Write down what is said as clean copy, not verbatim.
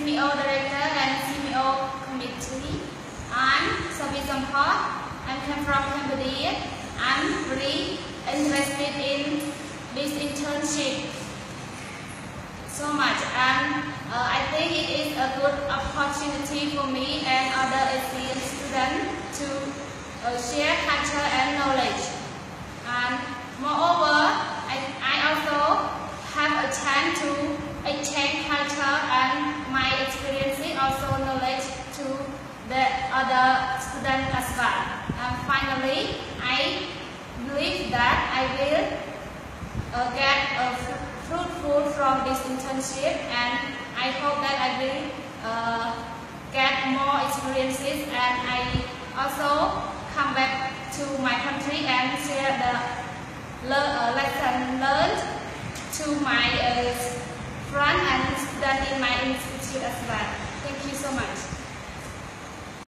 CMO Director and CMO Committee. I'm Sophie Sampha. I come from Cambodia. I'm very interested in this internship so much, and I think it is a good opportunity for me and other Asian students to share culture and knowledge. And moreover, I also have a chance to exchange culture and my experiences, also knowledge to the other students as well. And finally, I believe that I will get fruitful from this internship, and I hope that I will get more experiences, and I also come back to my country and share the lesson learned to my friends and students in my institute.